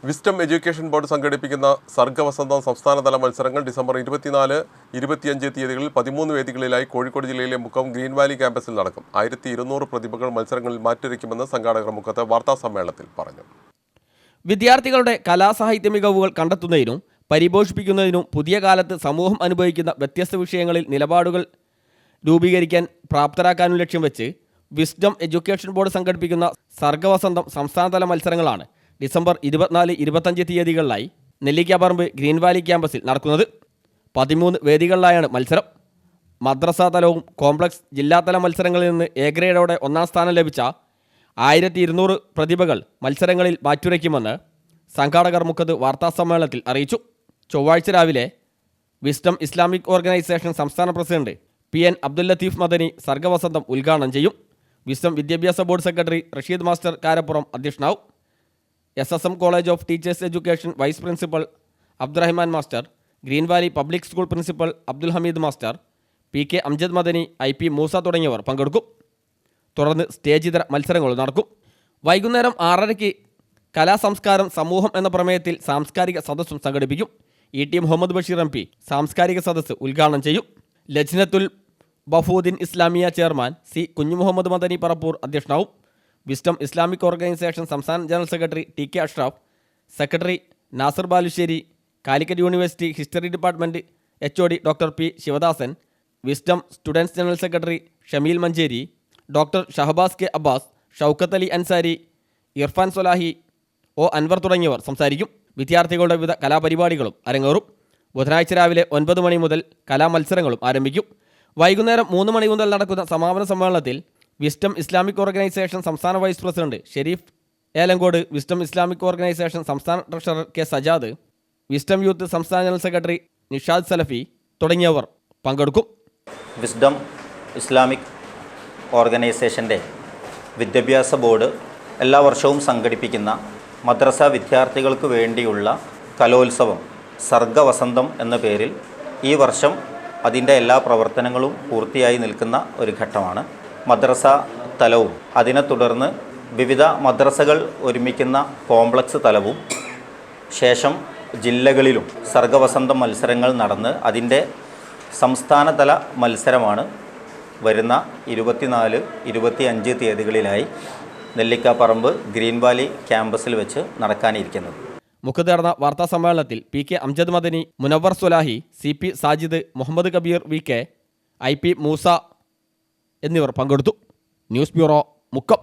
Wisdom education board സംഘടിപ്പിക്കുന്ന സർഗവസന്തം സംസ്ഥാനതല മത്സരങ്ങൾ ഡിസംബർ 24, 25 തീയതികളിൽ 13 വേദികളിലായി കോഴിക്കോട് ജില്ലയിലെ മുക്കം ഗ്രീൻ വാലി ക്യാമ്പസിൽ നടക്കും. 1200 പ്രതിഭകൾ മത്സരങ്ങളിൽ മാറ്റുരയ്ക്കുമെന്ന് സംഘാടകർ മുക്കത്ത് വാർത്താസമ്മേളനത്തിൽ പറഞ്ഞു. വിദ്യാർത്ഥികളുടെ കലാസാഹിത്യ മികവുകൾ കണ്ടെത്തുന്നതിനും പരിപോഷിപ്പിക്കുന്നതിനും പുതിയ കാലത്ത് സമൂഹം അനുഭവിക്കുന്ന വ്യത്യസ്ത വിഷയങ്ങളിൽ നിലപാടുകൾ രൂപീകരിക്കാൻ പ്രാപ്തരാക്കാനും ലക്ഷ്യം വെച്ച് വിസ്ഡം എഡ്യൂക്കേഷൻ ബോർഡ് സംഘടിപ്പിക്കുന്ന സർഗവസന്തം സംസ്ഥാനതല മത്സരങ്ങളാണ് ഡിസംബർ 24, 25 തീയതികളിലായി നെല്ലിക്കാപ്പറമ്പ് ഗ്രീൻ വാലി ക്യാമ്പസിൽ നടക്കുന്നത്. 13 വേദികളിലായാണ് മത്സരം. മദ്രസ തലവും കോംപ്ലക്സ് ജില്ലാതല മത്സരങ്ങളിൽ നിന്ന് എ ഗ്രേഡോടെ 1ാം സ്ഥാനം ലഭിച്ച 1200 പ്രതിഭകൾ മത്സരങ്ങളിൽ മാറ്റുരയ്ക്കുമെന്ന് സംഘാടകർ മുക്കത്ത് വാർത്താസമ്മേളനത്തിൽ അറിയിച്ചു. ചൊവ്വാഴ്ച രാവിലെ വിസ്ഡം ഇസ്ലാമിക് ഓർഗനൈസേഷൻ സംസ്ഥാന പ്രസിഡന്റ് PN അബ്ദുൽ ലത്തീഫ് മദനി സർഗവസന്തം ഉദ്ഘാടനം ചെയ്യും. വിസ്ഡം വിദ്യാഭ്യാസ board secretary Rasheed master Karappuram അധ്യക്ഷനാവും. SSM college of teachers education vice principal Abdurahman master, Green Valley public school principal Abdul Hameed master, PK Amjad Madani, IP Moosa തുടങ്ങിയവർ പങ്കെടുക്കും. തുടർന്ന് സ്റ്റേജിതര മത്സരങ്ങൾ നടക്കും. വൈകുന്നേരം 6:30 കലാസംസ്കാരം സമൂഹം എന്ന പ്രമേയത്തിൽ സാംസ്കാരിക സദസ്സും സംഘടിപ്പിക്കും. ET മുഹമ്മദ് ബഷീർ MP സാംസ്കാരിക സദസ്സ് ഉദ്ഘാടനം ചെയ്യും. ലജ്നത്തുൽ ബഫൂദിൻ ഇസ്ലാമിയ ചെയർമാൻ C കുഞ്ഞുമുഹമ്മദ് മദനി പറപ്പൂർ അധ്യക്ഷനാവും. വിസ്ഡം ഇസ്ലാമിക് ഓർഗനൈസേഷൻ സംസ്ഥാന general secretary TK Ashraf, secretary Nasar Balussery, Calicut University history department HOD doctor P Sivadasan, Wisdom students general secretary Shameel Manjeri, doctor Shahabaz K Abbas, Shoukath Ali Ansari, Irfan Solahi, O Anwar തുടങ്ങിയവർ സംസാരിക്കും. വിദ്യാർത്ഥികളുടെ വിവിധ കലാപരിപാടികളും അരങ്ങേറും. ബുധനാഴ്ച രാവിലെ 9 മണി മുതൽ കലാമത്സരങ്ങളും ആരംഭിക്കും. വൈകുന്നേരം 3 മണി മുതൽ നടക്കുന്ന സമാപന സമ്മേളനത്തിൽ വിസ്ഡം ഇസ്ലാമിക് ഓർഗനൈസേഷൻ സംസ്ഥാന vice president Shereef Elankode, Wisdom Islamic Organisation സംസ്ഥാന treasurer K Sajad, Wisdom youth സംസ്ഥാന ജനറൽ സെക്രട്ടറി നിഷാദ് സലഫി തുടങ്ങിയവർ പങ്കെടുക്കും. വിസ്ഡം ഇസ്ലാമിക് ഓർഗനൈസേഷൻ്റെ വിദ്യാഭ്യാസ ബോർഡ് എല്ലാ വർഷവും സംഘടിപ്പിക്കുന്ന മദ്രസ വിദ്യാർത്ഥികൾക്ക് വേണ്ടിയുള്ള കലോത്സവം സർഗവസന്തം എന്ന പേരിൽ ഈ വർഷം അതിൻ്റെ എല്ലാ പ്രവർത്തനങ്ങളും പൂർത്തിയായി നിൽക്കുന്ന ഒരു ഘട്ടമാണ്. മദ്രസ തലവും അതിനെ തുടർന്ന് വിവിധ മദ്രസകൾ ഒരുമിക്കുന്ന കോംപ്ലക്സ് തലവും ശേഷം ജില്ലകളിലും സർഗവസന്തം മത്സരങ്ങൾ നടന്ന് അതിൻ്റെ സംസ്ഥാനതല മത്സരമാണ് വരുന്ന 24, 25 തീയതികളിലായി നെല്ലിക്കാപ്പറമ്പ് ഗ്രീൻ വാലി ക്യാമ്പസിൽ വെച്ച് നടക്കാനിരിക്കുന്നത്. മുഖത്ത് നടന്ന വാർത്താ സമ്മേളനത്തിൽ PK Amjad Madani, Munavar Swalahi, CP Sajid, Muhammad Kabir VK, IP Musa എന്നിവർ പങ്കെടുത്തു. News bureau, Mukkam.